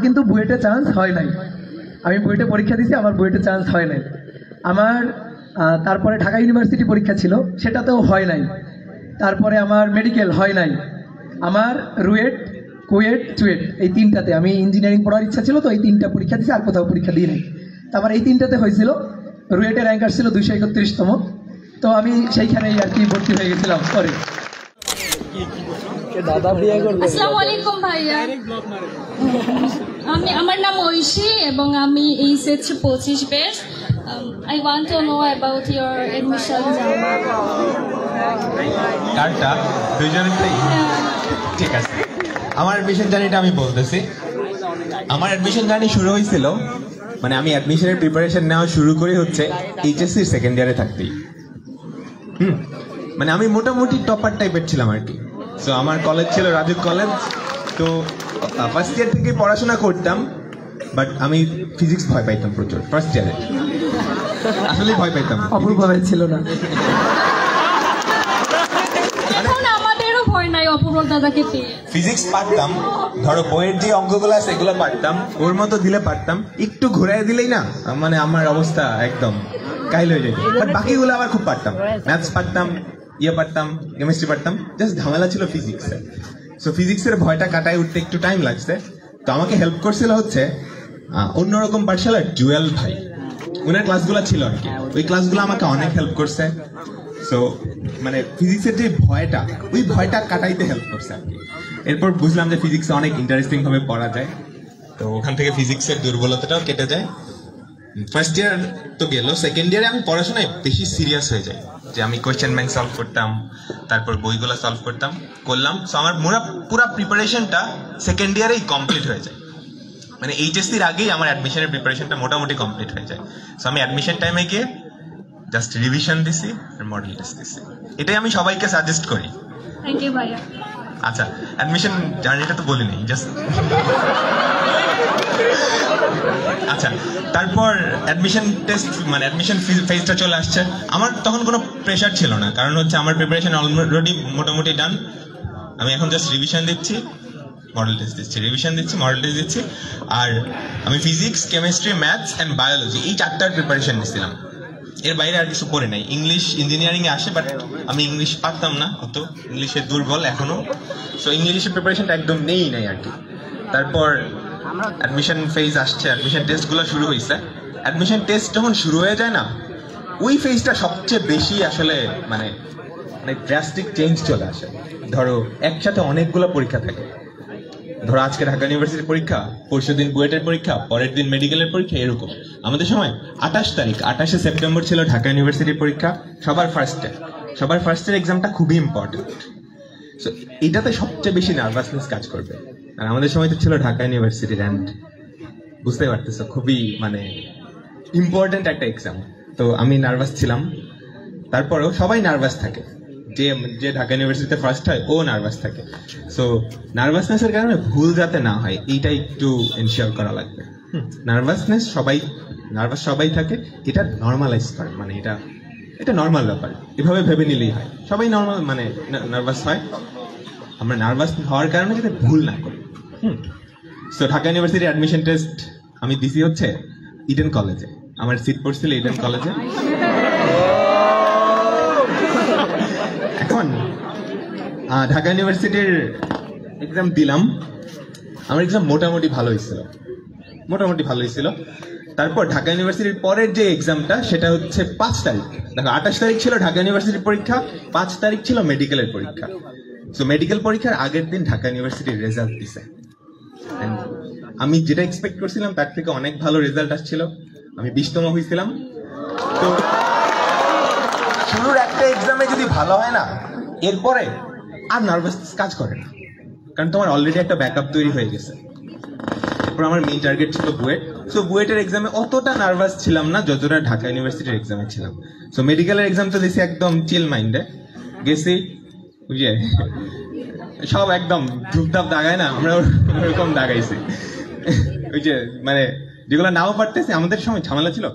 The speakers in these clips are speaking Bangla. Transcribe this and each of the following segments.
কিন্তু বুয়েটে চান্স হয় নাই। আমি বুয়েটে পরীক্ষা দিয়েছি, আমার বুয়েটে চান্স হয় নাই। আমার তারপরে ঢাকা ইউনিভার্সিটি পরীক্ষা ছিল, সেটাতেও হয় নাই। তারপরে আমার মেডিকেল হয় নাই। আমার রুয়েট, কুয়েট, চুয়েট এই তিনটাতে আমি ইঞ্জিনিয়ারিং পড়ার ইচ্ছা ছিল, তো এই তিনটা পরীক্ষা দিয়েছি, আর কোথাও পরীক্ষা দিই নাই। তো আমার এই তিনটাতে হয়েছিল। রুয়েটের র্যাঙ্ক আসছিল 231তম, তো আমি সেইখানেই আর কি ভর্তি হয়ে গেছিলাম। সরি। আসসালামু আলাইকুম ভাইয়া, আমার নাম ঐশী এবং আমি HS 25 batch. I want to know about your admission journey. কার্ডটা দুইজনেরটাই ঠিক আছে। আমার অ্যাডমিশন জার্নিটা আমি বলতেছি। আমার অ্যাডমিশন জার্নি শুরু হয়েছিল, মানে আমি অ্যাডমিশনের প্রিপারেশন নেওয়া শুরু করি হচ্ছে এইচএসসির সেকেন্ড ইয়ারে থাকতেই। মানে আমি মোটামুটি টপার টাইপের ছিলাম আর কি। সো আমার কলেজ ছিল রাজু কলেজ, তো ফার্স্ট ইয়ার থেকে পড়াশোনা করতাম, বাট আমি ফিজিক্স ভয় পাইতাম প্রচুর ফার্স্ট ইয়ারে, আসলে ভয় পাইতাম। অপূর্ব ছিল না, এখন আমাদেরও ভয় নাই অপূর্ব দাদাকে পেয়ে। ফিজিক্স পারতাম, ধরো বইয়ের যে অঙ্কগুলো আছে এগুলো পারতাম, ওর মতো দিলে পারতাম, একটু ঘুরাই দিলেই না মানে আমার অবস্থা একদম কাইল হয়ে যেত। বাট বাকিগুলো আবার খুব পারতাম, ম্যাথস পারতাম, পারতাম, কেমিস্ট্রি পারতাম, জাস্ট ঝামেলা ছিল ফিজিক্সে। সো ফিজিক্সের ভয়টা কাটায় উঠতে একটু টাইম লাগছে। তো আমাকে হেল্প করছিল হচ্ছে অন্যরকম পাঠশালার জুয়েল ভাই, ওনার ক্লাসগুলো ছিল আর কি। ওই ক্লাসগুলো আমাকে অনেক হেল্প করছে। সো মানে ফিজিক্সের যে ভয়টা, ওই ভয়টা কাটাইতে হেল্প করছে আর কি। এরপর বুঝলাম যে ফিজিক্সে অনেক ইন্টারেস্টিং ভাবে পড়া যায়, তো ওখান থেকে ফিজিক্সের দুর্বলতাটাও কেটে যায়। ফার্স্ট ইয়ার তো গেল, সেকেন্ড ইয়ারে আমি পড়াশোনায় বেশি সিরিয়াস হয়ে যাই, যে আমি কোয়েশ্চেন ব্যাংক সলভ করতাম, তারপর বইগুলো সলভ করলাম। সো আমার পুরো প্রিপারেশনটা সেকেন্ড ইয়ারেই কমপ্লিট হয়ে যায়। মানে এইচএসসির আগেই আমার অ্যাডমিশনের প্রিপারেশনটা মোটামুটি কমপ্লিট হয়ে যায়। সো আমি অ্যাডমিশন টাইমে গিয়ে জাস্ট রিভিশন দিছি আর মডেল টেস্ট দিছি। এটাই আমি সবাইকে সাজেস্ট করি। থ্যাংক ইউ ভাইয়া। আচ্ছা, অ্যাডমিশন জার্নিটা তো বলিনি, জাস্ট আচ্ছা। তারপর অ্যাডমিশন টেস্ট মানে অ্যাডমিশন ফেজটা চলে আসছে। আমার তখন কোনো প্রেশার ছিল না, কারণ হচ্ছে আমার প্রিপারেশন অলরেডি মোটামুটি ডান। আমি এখন জাস্ট রিভিশন দিচ্ছি, মডেল টেস্ট দিচ্ছি, রিভিশন দিচ্ছি, মডেল টেস্ট দিচ্ছি। আর আমি physics, chemistry, maths and biology এই চারটার প্রিপারেশন নিচ্ছিলাম। এর বাইরে আর কিছু পড়ে নাই। ইংলিশ ইঞ্জিনিয়ারিং এ আসে, বাট আমি ইংলিশ পারতাম না অত, ইংলিশে দুর্বল এখনো। সো ইংলিশের প্রিপারেশনটা একদম নেই নাই আর কি। তারপর অ্যাডমিশন ফেজ আসছে, অ্যাডমিশন টেস্টগুলো শুরু হয়েছে। অ্যাডমিশন টেস্ট যখন শুরু হয়ে যায় না, ওই ফেজটা সবচেয়ে বেশি আসলে মানে ড্রাস্টিক চেঞ্জ চলে আসে। ধরো একসাথে অনেকগুলো পরীক্ষা থাকে, ধরো আজকে ঢাকা ইউনিভার্সিটির পরীক্ষা, পরশু দিন বুয়েটের পরীক্ষা, পরের দিন মেডিকেলের পরীক্ষা, এরকম। আমাদের সময় 28 সেপ্টেম্বর ছিল ঢাকা ইউনিভার্সিটির পরীক্ষা, সবার ফার্স্টের এক্সামটা খুবই ইম্পর্টেন্ট। সো এটাতে সবচেয়ে বেশি নার্ভাসনেস কাজ করবে। আর আমাদের সময় তো ছিল ঢাকা ইউনিভার্সিটির, অ্যান্ড বুঝতে পারতেছো খুবই মানে ইম্পর্টেন্ট একটা এক্সাম। তো আমি নার্ভাস ছিলাম, তারপরেও সবাই নার্ভাস থাকে, যে ঢাকা ইউনিভার্সিটিতে ফার্স্ট হয় ও নার্ভাস থাকে। সো নার্ভাসনেসের কারণে ভুল যাতে না হয় এইটা একটু এনশিওর করা লাগবে। নার্ভাস সবাই থাকে, এটা নর্মালাইজ করে, মানে এটা নর্মাল ব্যাপার, এভাবে ভেবে নিলেই হয়। সবাই নর্মাল মানে নার্ভাস হয়, আমরা নার্ভাস হওয়ার কারণে যাতে ভুল না করি। So Dhaka university admission test আমি দিছি হচ্ছে ইডেন কলেজে, আমার সিট পড়ছিল ইডেন কলেজে। এখন ঢাকা ইউনিভার্সিটির এক্সাম দিলাম, আমার এক্সাম মোটামুটি ভালো হয়েছিল। তারপর ঢাকা ইউনিভার্সিটির পরের যে এক্সামটা সেটা হচ্ছে 5 তারিখ। দেখো 28 তারিখ ছিল ঢাকা ইউনিভার্সিটির পরীক্ষা, 5 তারিখ ছিল মেডিকেলের পরীক্ষা। সো মেডিকেল পরীক্ষার আগের দিন ঢাকা ইউনিভার্সিটির রেজাল্ট দিছে। আমি যেটা এক্সপেক্ট করছিলাম তার থেকে অনেক ভালো রেজাল্ট আসছিল, আমি 20তম হয়েছিলাম। তো শুরুর একটা এক্সামে যদি ভালো হয় না, এরপরে আর নার্ভাস কাজ করে না, কারণ তোমার অলরেডি একটা ব্যাকআপ তৈরি হয়ে গেছে। এরপর আমার মেইন টার্গেট ছিল বুয়েট। সো বুয়েটের এক্সামে অতটা নার্ভাস ছিলাম না যতটা ঢাকা ইউনিভার্সিটির এক্সামে ছিলাম। সো মেডিকেলের এক্সাম তো দিছি একদম চিল মাইন্ডে গেছি, বুঝে সব একদম ধূপধাপ দাগায় না, আমরা ওরকম দাগাইছি। ওই যে মানে যেগুলো নাও পারতেছি, আমাদের সময় ঝামেলা ছিল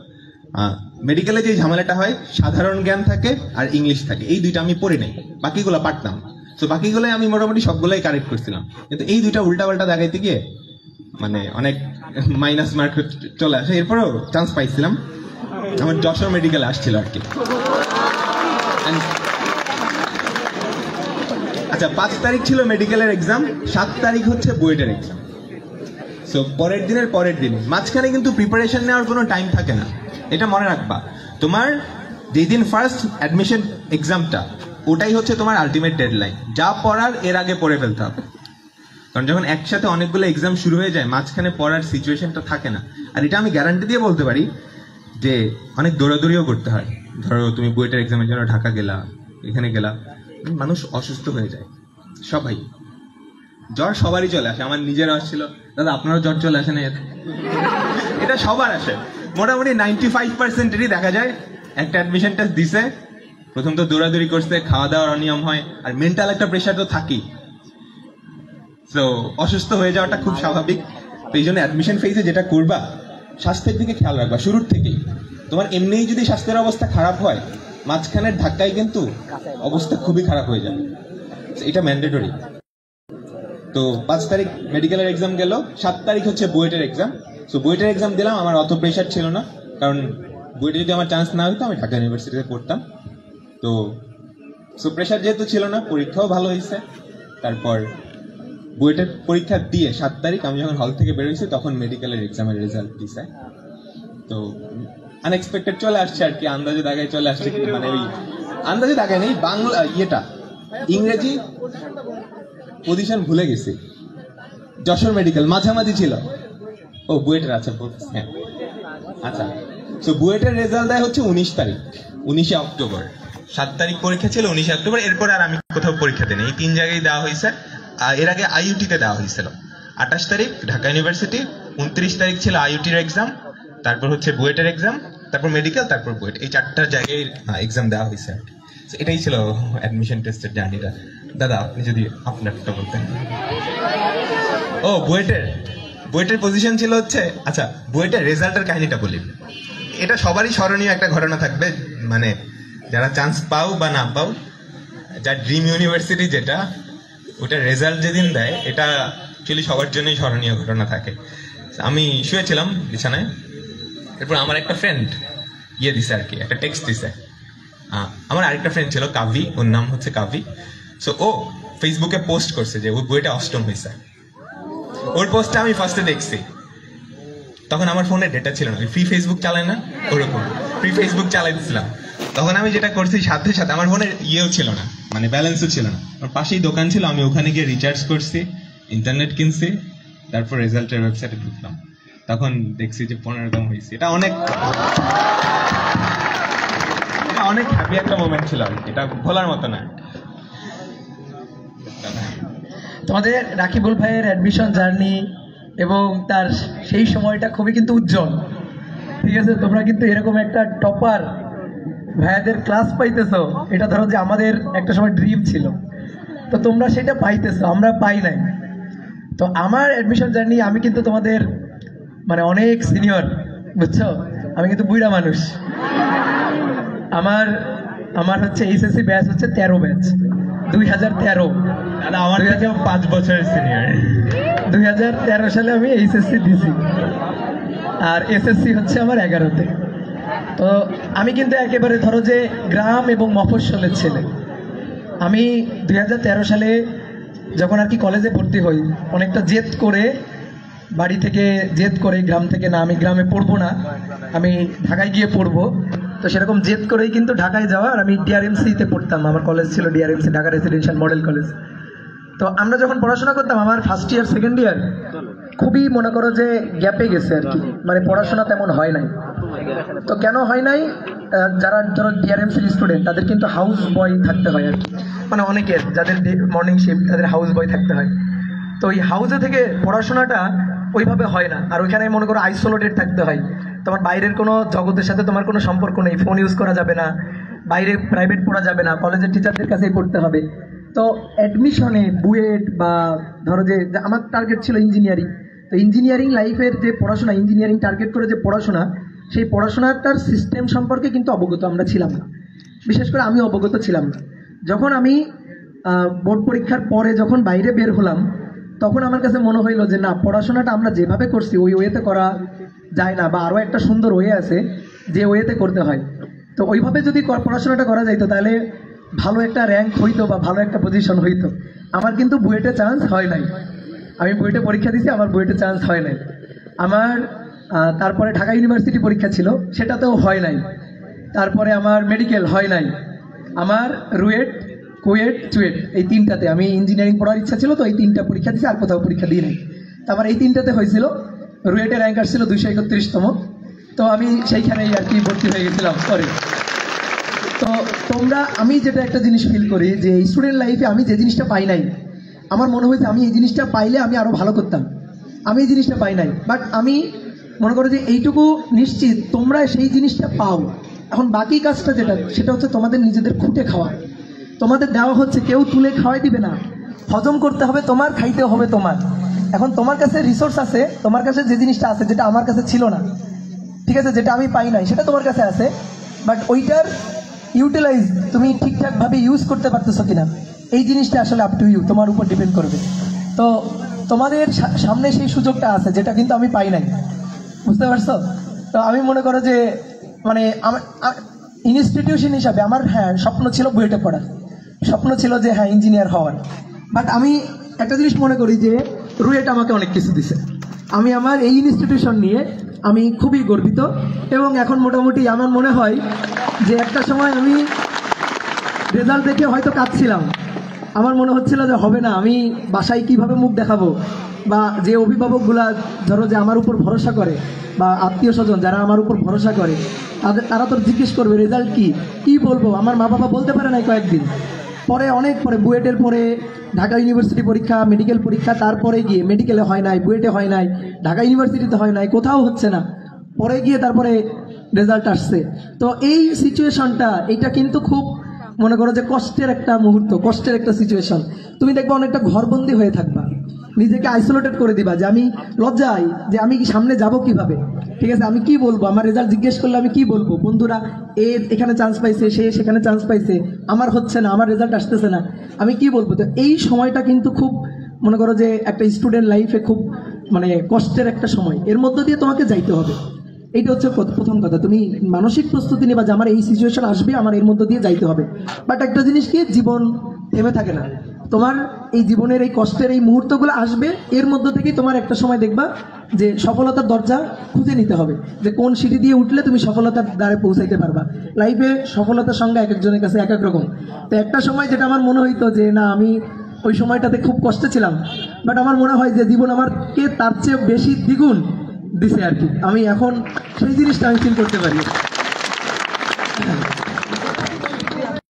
মেডিকেলে যে ঝামেলাটা হয়, সাধারণ জ্ঞান থাকে আর ইংলিশ থাকে, এই দুইটা আমি পড়ি নাই, বাকিগুলো পারতাম। তো বাকিগুলোই আমি মোটামুটি সবগুলোই কারেক্ট করছিলাম, কিন্তু এই দুইটা উল্টা পাল্টা দেখাইতে গিয়ে মানে অনেক মাইনাস মার্ক চলে আসে, এরপরেও চান্স পাইছিলাম। আমার যশোর মেডিকেল আসছিল আর কি। আচ্ছা, 5 তারিখ ছিল মেডিকেলের এক্সাম, 7 তারিখ হচ্ছে বুয়েটের এক্সাম। সো পরের দিন মাঝখানে কিন্তু প্রিপারেশন নেওয়ার কোনো টাইম থাকে না, এটা মনে রাখবা। তোমার যেদিন ফার্স্ট অ্যাডমিশন এক্সামটা, ওটাই হচ্ছে তোমার আলটিমেট ডেডলাইন। যা পড়ার এর আগে পড়ে ফেলতে হবে, কারণ যখন একসাথে অনেকগুলো এক্সাম শুরু হয়ে যায় মাঝখানে পড়ার সিচুয়েশনটা থাকে না। আর এটা আমি গ্যারান্টি দিয়ে বলতে পারি যে অনেক দৌড়াদৌড়িও করতে হয়। ধরো তুমি বুয়েটের এক্সামের জন্য ঢাকা গেলা, এখানে গেলা, মানুষ অসুস্থ হয়ে যায় সবাই। জ্বর সবারই চলে আসে, আমার নিজের আসছিল, দাদা আপনারও জ্বর চলে আসে না? এটা সবার আসে, মোটামুটি 95%-এরই দেখা যায় একটা অ্যাডমিশন টেস্ট দিছে, প্রথম তো দৌড়াদৌড়ি করছে, খাওয়া দাওয়ার অনিয়ম হয়, আর মেন্টাল একটা প্রেশার তো থাকেই। তো অসুস্থ হয়ে যাওয়াটা খুব স্বাভাবিক। তো এই জন্য অ্যাডমিশন ফেজে যেটা করবা, স্বাস্থ্যের দিকে খেয়াল রাখবা শুরুর থেকেই। তোমার এমনিই যদি স্বাস্থ্যের অবস্থা খারাপ হয়, মাঝখানের ধাক্কায় কিন্তু অবস্থা খুবই খারাপ হয়ে যাবে, এটা ম্যান্ডেটরি। তো 5 তারিখ মেডিকেলের এক্সাম গেল, 7 তারিখ হচ্ছে বুয়েটের এক্সাম। সো বুয়েটের এক্সাম দিলাম, আমার অত প্রেশার ছিল না, কারণ বুয়েটে যদি আমার চান্স না হতো আমি ঢাকা ইউনিভার্সিটিতে পড়তাম। তো সো প্রেশার যেহেতু ছিল না, পরীক্ষাও ভালো হয়েছে। তারপর বুয়েটের পরীক্ষা দিয়ে 7 তারিখ আমি যখন হল থেকে বেরোইছি, তখন মেডিকেলের এক্সামের রেজাল্ট দিছে। তো আনএক্সপেক্টেড চলে আসছে আর কি, আন্দাজে দাগায় চলে আসছে, মানে ওই আন্দাজে দাগায় নেই, বাংলা ইংরেজি পজিশন ভুলে গেছি। যশোর মেডিকেল মাঝামাঝি ছিল। ও বুয়েটের, আচ্ছা হ্যাঁ, আচ্ছা। তো বুয়েটের রেজাল্ট দেয় হচ্ছে 19 তারিখ, 19শে অক্টোবর। 7 তারিখ পরীক্ষা ছিল, 19শে অক্টোবর। এরপরে আর আমি কোথাও পরীক্ষা দিইনি, এই 3 জায়গায় দেওয়া হয়েছে। এর আগে আইইউটিতে দেওয়া হয়েছিল 28 তারিখ ঢাকা ইউনিভার্সিটি, 29 তারিখ ছিল আইইউটির এক্সাম, তারপর হচ্ছে বুয়েটের এক্সাম, তারপর মেডিকেল, তারপর বুয়েট, এই 4টা জায়গায় এক্সাম দেওয়া হয়েছে। এটাই ছিল অ্যাডমিশন টেস্টের জার্নিটা। দাদা আপনি যদি আপনারটা বলতেন। ও বুয়েটের পজিশন ছিল হচ্ছে, আচ্ছা বুয়েটের রেজাল্টের কাহিনীটা বলি। এটা সবারই স্মরণীয় একটা ঘটনা থাকবে, মানে যারা চান্স পাও বা না পাও, যার ড্রিম ইউনিভার্সিটি যেটা, ওটার রেজাল্ট যেদিন দেয়, এটা অ্যাকচুয়ালি সবার জন্যই স্মরণীয় ঘটনা থাকে। আমি শুয়েছিলাম বিছানায়, এরপর আমার একটা ফ্রেন্ড দিছে আর কি, একটা টেক্সট দিছে। আমার আরেকটা ফ্রেন্ড ছিল কাভি, ওর নাম হচ্ছে কাভি। সো ও ফেসবুকে পোস্ট করছে যে ওর বইটা অষ্টম হয়েছে। ওর পোস্টটা আমি ফার্স্টে দেখছি, তখন আমার ফোনে ডেটা ছিল না, ফ্রি ফেসবুক চালায় না, ওরকম ফ্রি ফেসবুক চালাইছিলাম। তখন আমি যেটা করছি, সাথে সাথে আমার ফোনে ইয়েও ছিল না, মানে ব্যালেন্সও ছিল না, আমার পাশেই দোকান ছিল, আমি ওখানে গিয়ে রিচার্জ করছি, ইন্টারনেট কিনছি, তারপর রেজাল্টের ওয়েবসাইটে ঢুকলাম, তখন দেখছি যে 15তম হয়েছে। এটা অনেক হ্যাপি একটা মোমেন্ট ছিল, এটা ভোলার মতো না। তোমাদের রাকিবুল ভাইয়ের অ্যাডমিশন জার্নি এবং তার সেই সময়টা খুবই কিন্তু উজ্জ্বল, ঠিক আছে? তোমরা কিন্তু এরকম একটা টপার ভাইয়াদের ক্লাস পাইতেছো, এটা ধরো যে আমাদের একটা সময় ড্রিম ছিল, তো তোমরা সেটা পাইতেছো, আমরা পাই নাই। তো আমার অ্যাডমিশন জার্নি, আমি কিন্তু তোমাদের মানে অনেক সিনিয়র, বুঝছো? আমি কিন্তু বুড়া মানুষ। আমার হচ্ছে এইচএসসি ব্যাচ হচ্ছে 13 ব্যাচ, 2013। আমার থেকেও 5 বছরের সিনিয়র। 2013 সালে আমি এইচএসসি দিছি, আর এসএসসি হচ্ছে আমার 11তে। তো আমি কিন্তু একেবারে ধরো যে গ্রাম এবং মফস্বলের ছেলে। আমি 2013 সালে যখন আর কি কলেজে ভর্তি হই, অনেকটা জেদ করে, বাড়ি থেকে জেদ করে, গ্রাম থেকে না, আমি গ্রামে পড়বো না, আমি ঢাকায় গিয়ে পড়বো। তো সেরকম জেদ করেই কিন্তু ঢাকায় যাওয়া, আর আমি ডিআরএমসিতে পড়তাম, আমার কলেজ ছিল DRMC, Dhaka residential model college. তো আমরা যখন পড়াশোনা করতাম, আমার ফার্স্ট ইয়ার সেকেন্ড ইয়ার খুবই মনে করো যে গ্যাপে গেছে আর কি, মানে পড়াশোনা তেমন হয় নাই। তো কেন হয় নাই, যারা ধরো ডিআরএমসির স্টুডেন্ট, তাদের কিন্তু হাউস বয় থাকতে হয় আর কি, মানে অনেকের যাদের মর্নিং শিফট, তাদের হাউস বয় থাকতে হয়। তো ওই হাউসে থেকে পড়াশোনাটা ওইভাবে হয় না, আর ওইখানে মনে করো আইসোলেটেড থাকতে হয়, তোমার বাইরের কোনো জগতের সাথে তোমার কোনো সম্পর্ক নেই, ফোন ইউজ করা যাবে না, বাইরে প্রাইভেট পড়া যাবে না, কলেজের টিচারদের কাছেই পড়তে হবে। তো অ্যাডমিশনে বুয়েট বা ধরো যে আমার টার্গেট ছিল ইঞ্জিনিয়ারিং, তো ইঞ্জিনিয়ারিং লাইফের যে পড়াশোনা, ইঞ্জিনিয়ারিং টার্গেট করে যে পড়াশোনা, সেই পড়াশোনাটার সিস্টেম সম্পর্কে কিন্তু অবগত আমরা ছিলাম না, বিশেষ করে আমি অবগত ছিলাম না। যখন আমি বোর্ড পরীক্ষার পরে যখন বাইরে বের হলাম, তখন আমার কাছে মনে হইলো যে না, পড়াশোনাটা আমরা যেভাবে করছি ওই ওয়েতে করা যায় না, বা আরও একটা সুন্দর ওয়ে আছে যে ওয়েতে করতে হয়। তো ওইভাবে যদি পড়াশোনাটা করা যাইতো তাহলে ভালো একটা র্যাঙ্ক হইতো বা ভালো একটা পজিশন হইতো। আমার কিন্তু বুয়েটে চান্স হয় নাই। আমি বুয়েটে পরীক্ষা দিছি, আমার বুয়েটে চান্স হয় নাই। আমার তারপরে ঢাকা ইউনিভার্সিটি পরীক্ষা ছিল, সেটাতেও হয় নাই। তারপরে আমার মেডিকেল হয় নাই। আমার রুয়েট, কুয়েট, চুয়েট এই তিনটাতে আমি ইঞ্জিনিয়ারিং পড়ার ইচ্ছা ছিল, তো এই তিনটা পরীক্ষা দিয়েছি, আর কোথাও পরীক্ষা দিই নাই। তো আমার এই তিনটাতে হয়েছিল। রুয়েটের র্যাঙ্ক আসছিল 231তম, তো আমি সেইখানেই আর কি ভর্তি হয়ে গেছিলাম। সরি। তো তোমরা, আমি যেটা একটা জিনিস ফিল করি যে স্টুডেন্ট লাইফে আমি যে জিনিসটা পাই নাই, আমার মনে হয়েছে আমি এই জিনিসটা পাইলে আমি আরও ভালো করতাম। আমি এই জিনিসটা পাই নাই, বাট আমি মনে করো যে এইটুকু নিশ্চিত তোমরা সেই জিনিসটা পাও। এখন বাকি কাজটা যেটা, সেটা হচ্ছে তোমাদের নিজেদের খুঁটে খাওয়া। তোমাদের দেওয়া হচ্ছে, কেউ তুলে খাওয়াই দিবে না, হজম করতে হবে তোমার, খাইতে হবে তোমার। এখন তোমার কাছে রিসোর্স আছে, তোমার কাছে যে জিনিসটা আছে যেটা আমার কাছে ছিল না, ঠিক আছে, যেটা আমি পাই নাই সেটা তোমার কাছে আছে, বাট ওইটার ইউটিলাইজ তুমি ঠিকঠাকভাবে ইউজ করতে পারতেছো কিনা, এই জিনিসটা আসলে আপ টু ইউ, তোমার উপর ডিপেন্ড করবে। তো তোমাদের সামনে সেই সুযোগটা আছে যেটা কিন্তু আমি পাই নাই, বুঝতে পারছো? তো আমি মনে করো যে মানে ইনস্টিটিউশন হিসাবে আমার স্বপ্ন ছিল বুয়েটে পড়ার, স্বপ্ন ছিল যে ইঞ্জিনিয়ার হওয়ার। বাট আমি একটা জিনিস মনে করি যে রুয়েট আমাকে অনেক কিছু দিছে। আমি আমার এই ইনস্টিটিউশন নিয়ে আমি খুবই গর্বিত, এবং এখন মোটামুটি আমার মনে হয় যে একটা সময় আমি রেজাল্ট দেখে হয়তো কাঁদছিলাম। আমার মনে হচ্ছিল যে হবে না, আমি বাসায় কিভাবে মুখ দেখাবো, বা যে অভিভাবকগুলা ধরো যে আমার উপর ভরসা করে, বা আত্মীয় স্বজন যারা আমার উপর ভরসা করে, তারা তো জিজ্ঞেস করবে রেজাল্ট কি বলবো। আমার মা বাবা বলতে পারে নাই কয়েকদিন পরে, অনেক পরে, বুয়েটের পরে ঢাকা ইউনিভার্সিটি পরীক্ষা, মেডিকেল পরীক্ষা, তারপরে গিয়ে মেডিকেলে হয় নাই, বুয়েটে হয় নাই, ঢাকা ইউনিভার্সিটিতে হয় নাই, কোথাও হচ্ছে না, পরে গিয়ে তারপরে রেজাল্ট আসছে। তো এই সিচুয়েশনটা, এটা কিন্তু খুব মনে করো যে কষ্টের একটা মুহূর্ত, কষ্টের একটা সিচুয়েশন। তুমি দেখবে অনেকটা ঘরবন্দি হয়ে থাকবা, নিজেকে আইসোলেটেড করে দিবা, যে আমি লজ্জায় যে আমি সামনে যাব কিভাবে, ঠিক আছে, আমি কি বলবো, আমার রেজাল্ট জিজ্ঞেস করলে আমি কি বলবো, বন্ধুরা এখানে চান্স পাইছে, সে সেখানে চান্স পাইছে, আমার হচ্ছে না, আমার রেজাল্ট আসতেছে না, আমি কি বলবো। তো এই সময়টা কিন্তু খুব মনে করো যে একটা স্টুডেন্ট লাইফে খুব মানে কষ্টের একটা সময়, এর মধ্য দিয়ে তোমাকে যাইতে হবে। এইটা হচ্ছে প্রথম কথা, তুমি মানসিক প্রস্তুতি নেবা যে আমার এই সিচুয়েশন আসবে, আমার এর মধ্য দিয়ে যাইতে হবে। বাট একটা জিনিস কি, জীবন থেমে থাকে না, তোমার এই জীবনের এই কষ্টের এই মুহূর্তগুলো আসবে, এর মধ্য থেকেই তোমার একটা সময় দেখবা যে সফলতার দরজা খুঁজে নিতে হবে, যে কোন সিঁড়ি দিয়ে উঠলে তুমি সফলতার দ্বারে পৌঁছাইতে পারবা। লাইফে সফলতার সঙ্গে এক একজনের কাছে এক এক রকম। তো একটা সময় যেটা আমার মনে হইতো যে না, আমি ওই সময়টাতে খুব কষ্টে ছিলাম, বাট আমার মনে হয় যে জীবন আমাকে তার চেয়ে বেশি দ্বিগুণ দিছে আর কি। আমি এখন সেই জিনিসটা আমি ফিল করতে পারি।